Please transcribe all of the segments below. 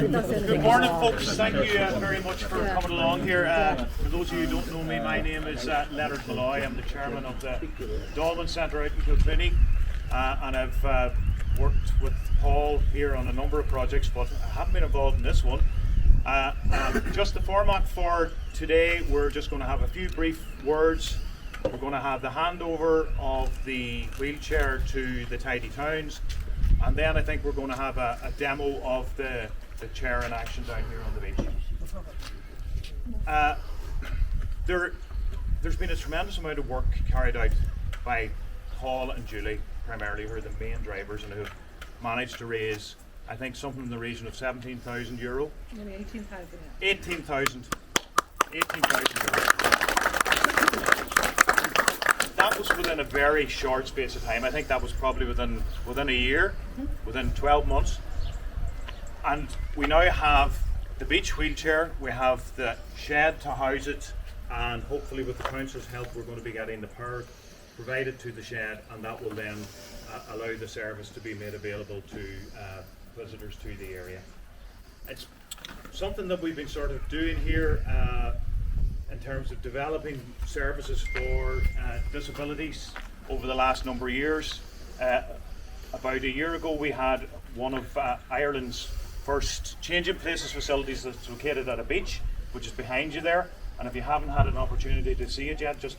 Good morning, folks. Thank you very much for coming along here. For those of you who don't know me, my name is Leonard Malloy. I'm the chairman of the Dolman Centre out in Kilkenny, and I've worked with Paul here on a number of projects, but I haven't been involved in this one. Just the format for today, we're just going to have a few brief words. We're going to have the handover of the wheelchair to the Tidy Towns, and then I think we're going to have a demo of the chair in action down here on the beach. There's been a tremendous amount of work carried out by Paul and Julie, primarily, who are the main drivers and who have managed to raise, I think, something in the region of €17,000. Nearly 18,000. 18,000 euros. That was within a very short space of time. I think that was probably within a year, within 12 months. And we now have the beach wheelchair, we have the shed to house it, and hopefully with the council's help we're going to be getting the power provided to the shed, and that will then allow the service to be made available to visitors to the area. It's something that we've been sort of doing here in terms of developing services for disabilities over the last number of years. About a year ago we had one of Ireland's first changing places facilities that's located at a beach, which is behind you there, and if you haven't had an opportunity to see it yet, just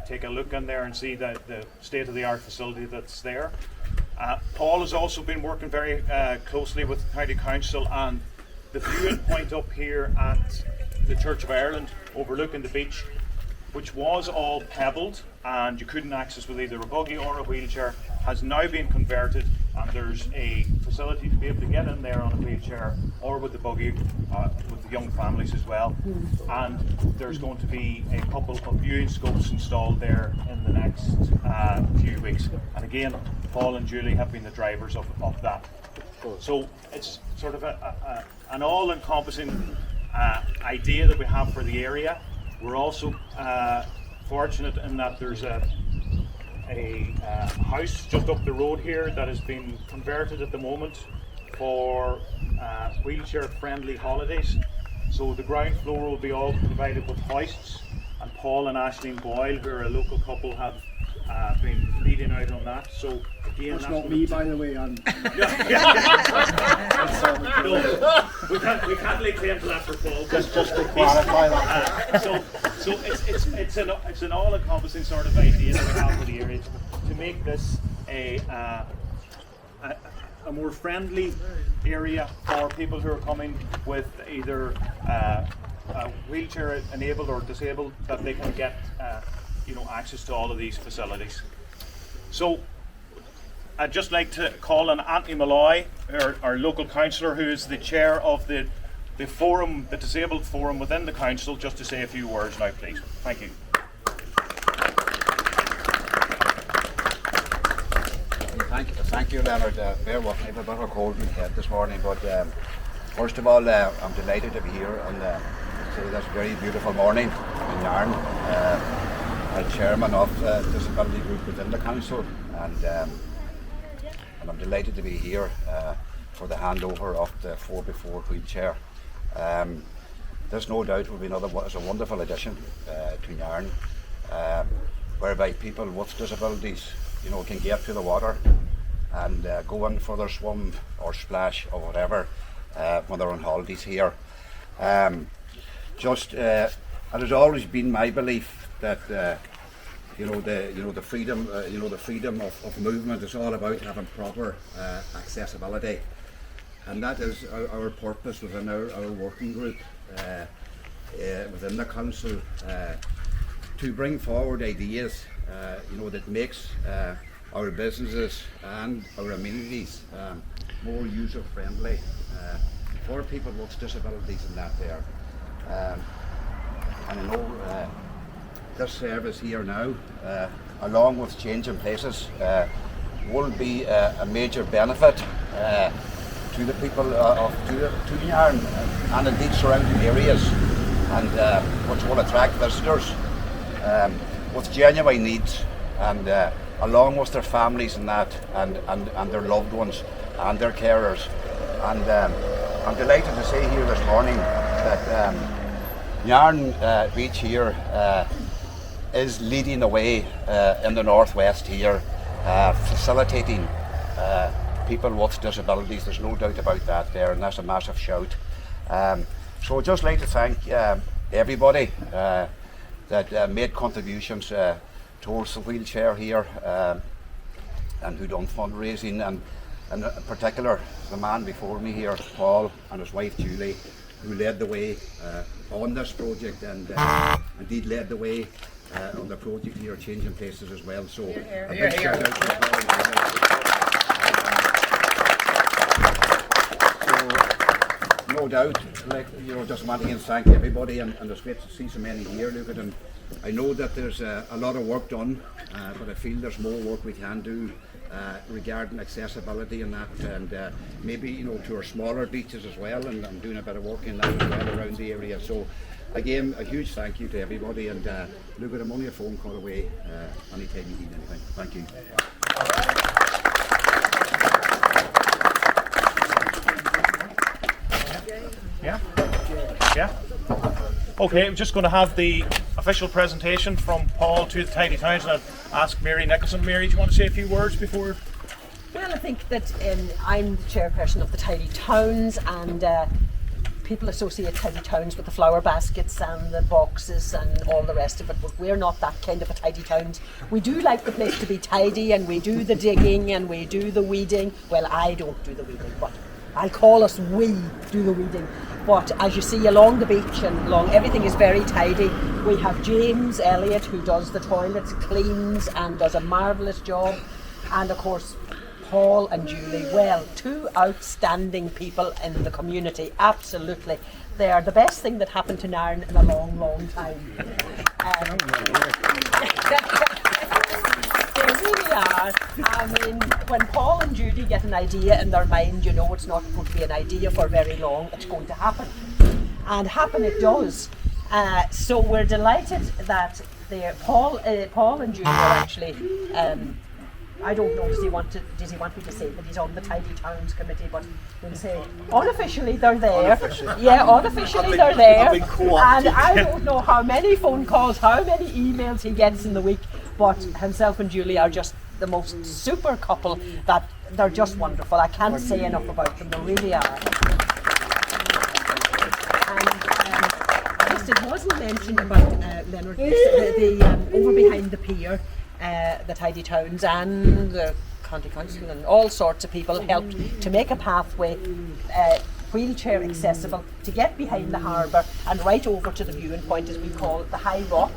take a look in there and see the state-of-the-art facility that's there. Paul has also been working very closely with the County Council, and the viewing point up here at the Church of Ireland overlooking the beach, which was all pebbled and you couldn't access with either a buggy or a wheelchair, has now been converted, and there's a facility to be able to get in there on a wheelchair or with the buggy with the young families as well. And there's going to be a couple of viewing scopes installed there in the next few weeks. And again, Paul and Julie have been the drivers of that. So it's sort of an all-encompassing idea that we have for the area. We're also fortunate in that there's a house just up the road here that has been converted at the moment for wheelchair friendly holidays. So the ground floor will be all provided with hoists, and Paul and Aisling Boyle, who are a local couple, have been leading out on that. So again, that's not me, by the way. No, we can't lay claim to that for Paul. Just to clarify that. So it's an all-encompassing sort of idea that we have for the area to make this a more friendly area for people who are coming with either wheelchair enabled or disabled, that they can get access to all of these facilities. So I'd just like to call on Anthony Malloy, our local councillor, who is the chair of the forum, the disabled forum within the council, just to say a few words now, please. Thank you. Thank you, Leonard. Bear with me, I have a bit of a cold in my head this morning, but first of all, I'm delighted to be here on this very beautiful morning in Narin. I'm chairman of the disability group within the council, and I'm delighted to be here for the handover of the 4x4 wheelchair. There's no doubt will be a wonderful addition to Narin, whereby people with disabilities, can get to the water and go in for their swim or splash or whatever when they're on holidays here. It has always been my belief that the freedom of movement is all about having proper accessibility, and that is our purpose within our working group within the council, to bring forward ideas that makes our businesses and our amenities more user friendly for people with disabilities and that there. And I know this service here now, along with changing places, will be a major benefit to the people to Narin and indeed surrounding areas, and which will attract visitors with genuine needs, and along with their families and that, and their loved ones and their carers. And I'm delighted to say here this morning that Narin Beach here is leading the way in the northwest here, facilitating people with disabilities. There's no doubt about that there, and that's a massive shout. So I'd just like to thank everybody that made contributions towards the wheelchair here, and who done fundraising, and in particular the man before me here, Paul, and his wife Julie, who led the way on this project, and indeed led the way on the project here, Changing Places as well. So a big shout out to Paul. No doubt, like, you know, just want to again thank everybody, and it's great to see so many here. Look at them. I know that there's a lot of work done, but I feel there's more work we can do regarding accessibility and that, and maybe, you know, to our smaller beaches as well, and I'm doing a bit of work in that as well around the area. So again, a huge thank you to everybody, and look at, I'm only a phone call away anytime you need anything. Thank you. Yeah. Okay, I'm just going to have the official presentation from Paul to the Tidy Towns, and I'll ask Mary Nicholson. Mary, do you want to say a few words before? Well, I think that I'm the chairperson of the Tidy Towns, and people associate Tidy Towns with the flower baskets and the boxes and all the rest of it, but we're not that kind of a Tidy Towns. We do like the place to be tidy, and we do the digging and we do the weeding. Well, I don't do the weeding, but I'll call us we do the weeding. But as you see along the beach and along, everything is very tidy. We have James Elliott, who does the toilets, cleans and does a marvellous job. And of course, Paul and Julie, well, two outstanding people in the community, absolutely. They are the best thing that happened to Narin in a long, long time. They really are. I mean, when Paul and Judy get an idea in their mind, you know it's not going to be an idea for very long, it's going to happen. And happen it does. So we're delighted that Paul and Judy are actually, I don't know, does he want me to say that he's on the Tidy Towns committee, but we'll say unofficially they're there. Unofficially they're there. And I don't know how many phone calls, how many emails he gets in the week, but himself and Julie are just the most super couple, that they're just wonderful. I can't say enough about them, they really are. And just it wasn't mentioned about Leonard, over behind the pier, the Tidy Towns and the County Council and all sorts of people helped to make a pathway wheelchair accessible to get behind the harbour and right over to the viewing point, as we call it, the High Rock.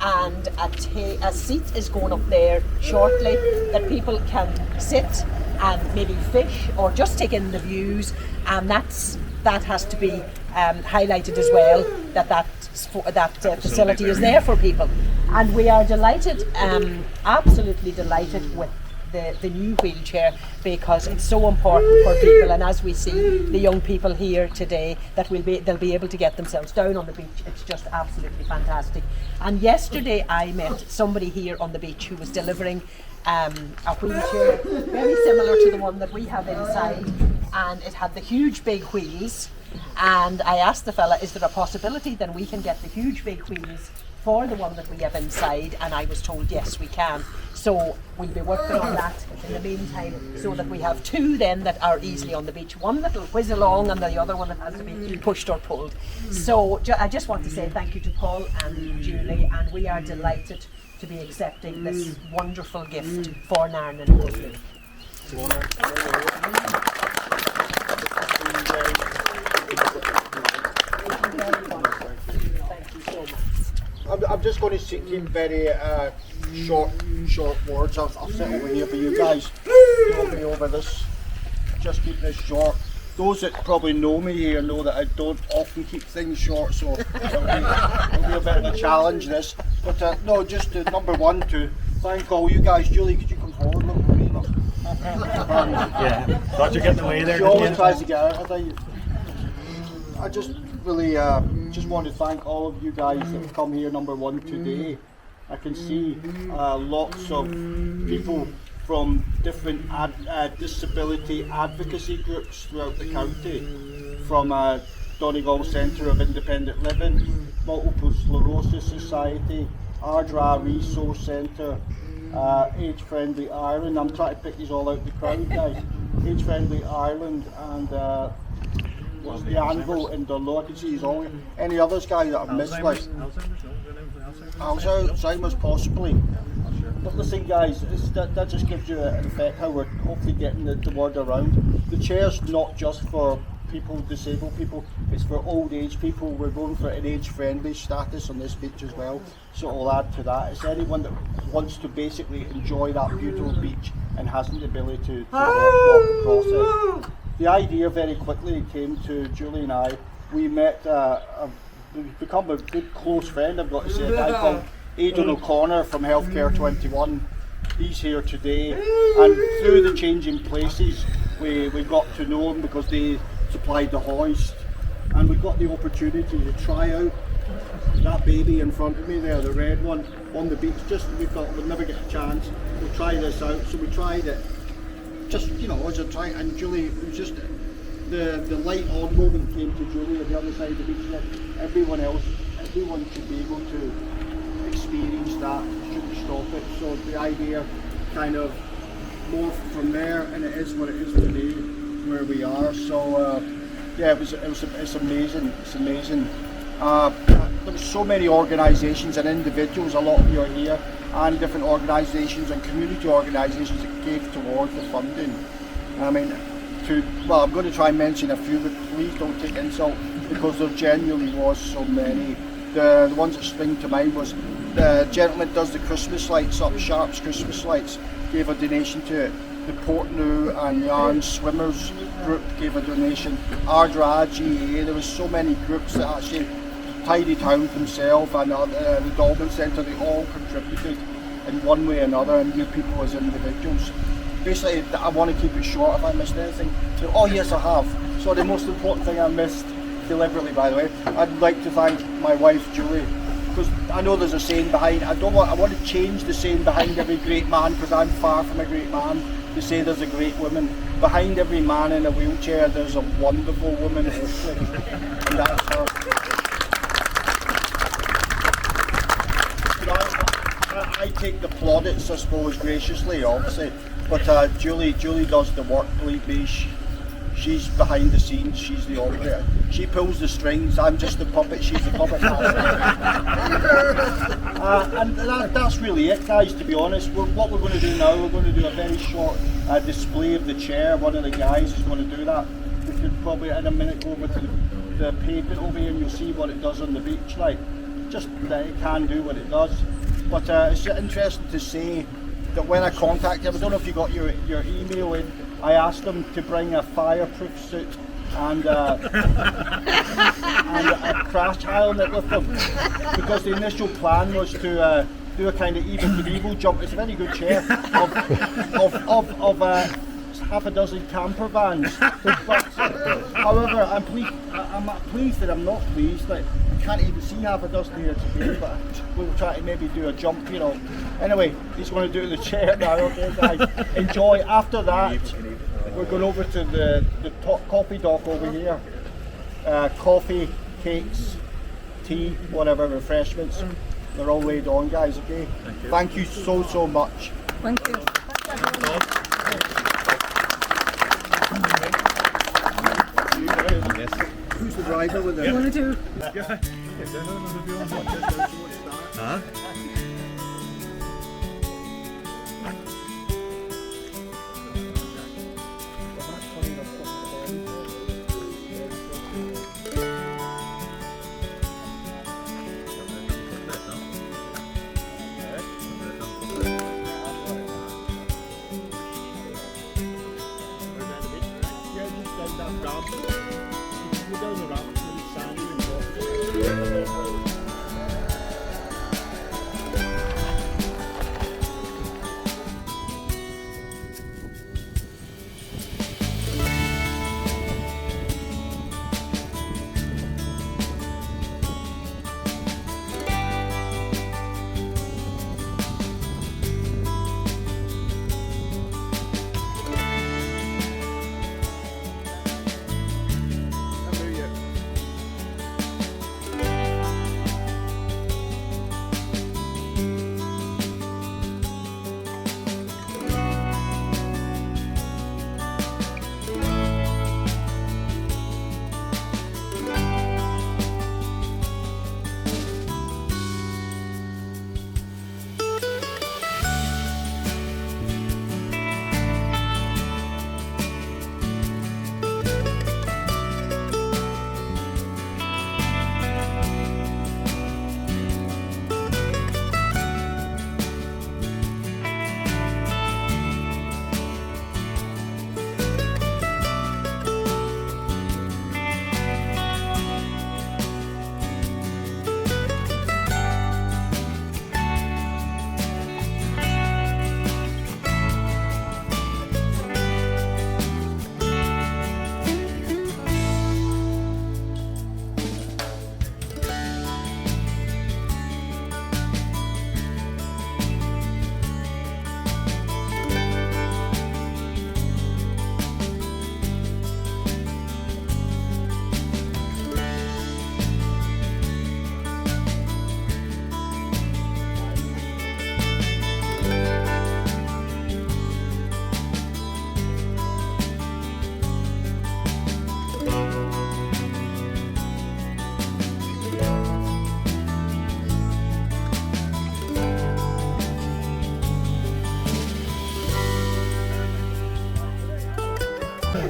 And a seat is going up there shortly that people can sit and maybe fish or just take in the views, and that has to be highlighted as well, that facility is there for people. And we are delighted, absolutely delighted with the new wheelchair, because it's so important for people, and as we see the young people here today, that they'll be able to get themselves down on the beach. It's just absolutely fantastic. And yesterday I met somebody here on the beach who was delivering a wheelchair very similar to the one that we have inside, and it had the huge big wheels, and I asked the fella, is there a possibility then we can get the huge big wheels for the one that we have inside, and I was told yes, we can. So we'll be working on that in the meantime, so that we have two then that are easily on the beach, one that'll whiz along and the other one that has to be pushed or pulled. So I just want to say thank you to Paul and Julie, and we are delighted to be accepting this wonderful gift for Narin and Wolseley. I'm just going to keep very short words. I'll sit over here for you guys. Don't be over this. Just keep this short. Those that probably know me here know that I don't often keep things short, so it'll be a bit of a challenge this. But no, just number one, to thank all you guys. Julie, could you come forward? Look for me. Yeah, thought you're getting away there. She always tries to get out. I just really just want to thank all of you guys that have come here, number one, today. I can see lots of people from different disability advocacy groups throughout the county, from Donegal Centre of Independent Living, Multiple Sclerosis Society, Ardra Resource Centre, Age Friendly Ireland. I'm trying to pick these all out the crowd, guys. Age Friendly Ireland and what's the Anvil in Dunlo. I can see he's all. Any others, guys, that I've missed? Like Alzheimer's, possibly. But listen, guys, that just gives you an effect how we're hopefully getting the word around. The chair's not just for people, disabled people, it's for old age people. We're going for an age friendly status on this beach as well, so it'll add to that. It's anyone that wants to basically enjoy that beautiful beach and hasn't the ability to walk across it. The idea very quickly came to Julie and I. We met, we've become a good close friend, I've got to say, a guy called Aidan O'Connor from Healthcare 21. He's here today, and through the changing places we got to know him because they supplied the hoist, and we got the opportunity to try out that baby in front of me there, the red one, on the beach. Just we thought we'd never get a chance, we'll try this out, so we tried it just, you know, as a try. And Julie, it was just the light on moment came to Julie on the other side of the beach. Like everyone should be able to experience that, shouldn't stop it. So the idea kind of morphed from there, and it is what it is today, where we are. So yeah, it's amazing. It's amazing. There were so many organisations and individuals, a lot of you are here, and different organisations and community organisations that gave towards the funding. I mean, I'm going to try and mention a few, but please don't take insult, because there genuinely was so many. The ones that spring to mind was the gentleman that does the Christmas lights up, Sharp's Christmas lights, gave a donation to it. The Portneuf and Yarn Swimmers group gave a donation. Ardra, GA, there was so many groups that actually, Tidy Town himself and the Dolphin Centre, they all contributed in one way or another, and you people as individuals. Basically, I want to keep it short. If I missed anything, so, oh yes I have. So the most important thing I missed, deliberately by the way, I'd like to thank my wife Julie, because I know there's a saying behind, I want to change the saying behind every great man, because I'm far from a great man, to say there's a great woman. Behind every man in a wheelchair there's a wonderful woman, hopefully, and that's her. You know, I take the plaudits, I suppose, graciously, obviously, but Julie does the work, believe me. She's behind the scenes, she's the operator. She pulls the strings, I'm just the puppet, she's the puppet master. And that's really it, guys, to be honest. What we're going to do now, we're going to do a very short display of the chair. One of the guys is going to do that. We could probably in a minute go over to the pavement over here and you'll see what it does on the beach. Like, just that it can do what it does. But it's interesting to say that when I contacted him, I don't know if you got your email in, I asked them to bring a fireproof suit and a crash helmet with them, because the initial plan was to do a kind of evil jump. It's a very good chair of half a dozen camper vans. But, however, I'm pleased that I'm not pleased. Like, I can't even see half a dozen here today, but we'll try to maybe do a jump, you know. Anyway, he's going to do the chair now. Okay, guys, enjoy. After that, we're going over to the coffee dock over here. Coffee, cakes, tea, whatever, refreshments. They're all laid on, guys, okay? Thank you so much. Thank you. Who's the driver with You want to do? Huh?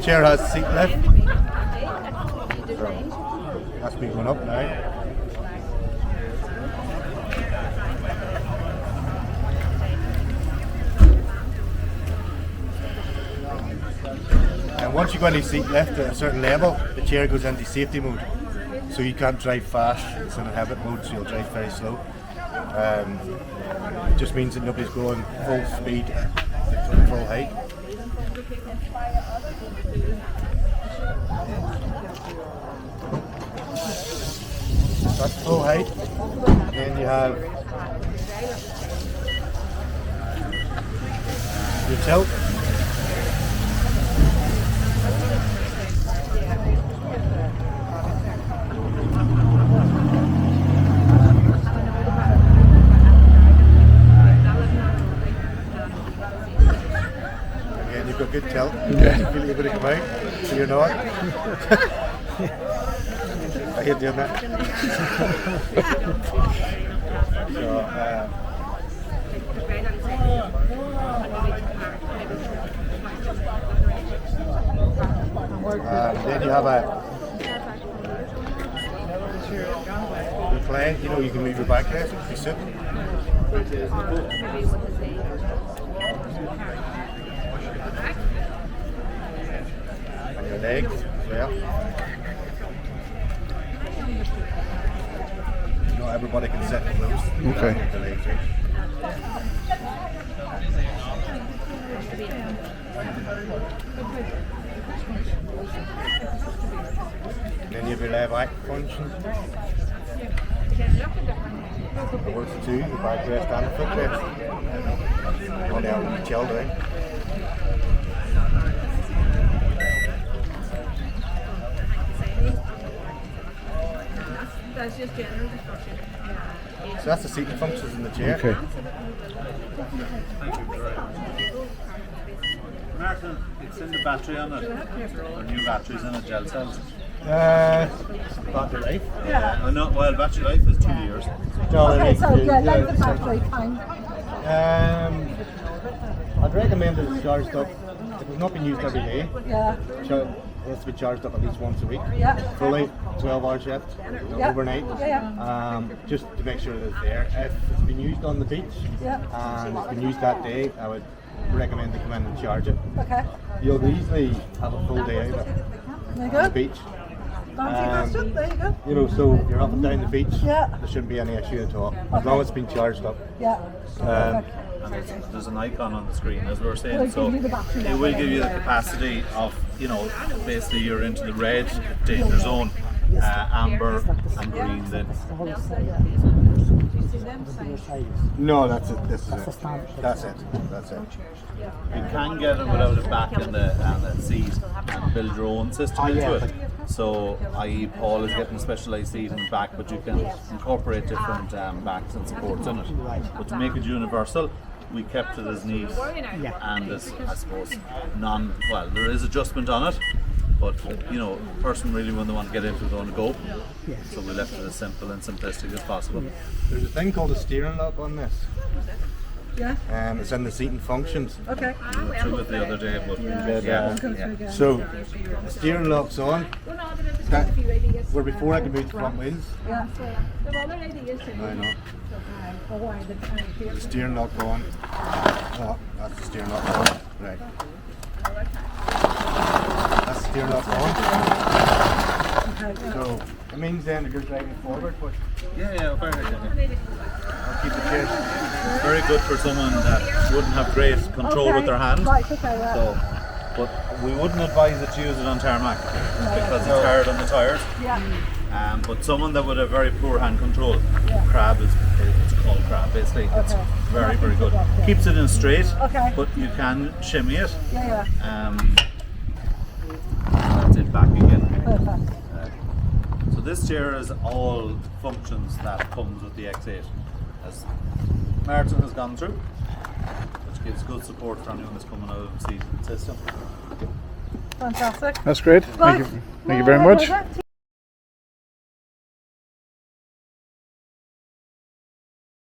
chair has seat lift. That's me going up now. And once you go into seat lift at a certain level, the chair goes into safety mode. So you can't drive fast, it's in a habit mode, so you'll drive very slow. It just means that nobody's going full speed at full height. That's full height. Then you have your tilt. Again, you've got good tilt. You feel you're going to come out, so you're not. I hate doing that. Then you have a recline. You know, you can move your back there if you sit. And your legs as well. Not everybody can sit in those. Okay. The legs in. And then you have your lever back function. It works too, the back rest and the foot rest. On the old chill down. So that's the seating functions in the chair. Okay. Martin, it's in the battery on it. Or new batteries in it, gel cells. Battery life. Yeah. I know, well, battery life is 2 years. Okay, So yeah, like the battery time. I'd recommend that it's charged up. It has not been used every day. Yeah. So it has to be charged up at least once a week. Yeah. Fully, 12-hour shift, Yeah. overnight. Yeah. Just to make sure that it's there. If it's been used on the beach Yeah. and it's been used that day, I would recommend to come in and charge it. Okay. You'll easily have a full day out of it There you on the go. beach. Fancy question. There you go. You know, so you're up and down the beach. Yeah. There shouldn't be any issue at all, as long as it's been charged up. Yeah. And there's an icon on the screen, as we were saying, Will so give you the battery it will give you the capacity of, you know, basically you're into the red danger zone, amber and green then. No, that's it. This is it. That's it. That's it. You can get it without it back in the seat and build your own system into it. So, i.e. Paul is getting a specialised seat in the back, but you can incorporate different backs and supports in it. But to make it universal, we kept it as neat and as, I suppose, well, there is adjustment on it, but, you know, person really when they want to get into it, they want to go. So we left it as simple and simplistic as possible. There's a thing called a steering lock on this. Yeah. It's in the seating functions. Okay. We went through it the other day, but yeah. So the steering lock's on. That, where before I could move the front wheels. Yeah. I know. The steering lock on. Oh, that's the steering lock on. Right. That's the steering lock on. So it means then that you're driving forward, but Yeah, very good. I'll keep the chair. Very good for someone that wouldn't have great control with their hand. Right, okay, yeah. So, but we wouldn't advise it to use it on tarmac because it's hard on the tires. Yeah. But someone that would have very poor hand control, crab it's called crab basically. It's very, very good. Keeps it in straight, Okay. but you can shimmy it. Yeah. That's it back again. Perfect. So this chair is all functions that comes with the X8, as Martin has gone through, which gives good support for anyone that's coming out of the seating system. Fantastic. That's great. Thank you very much.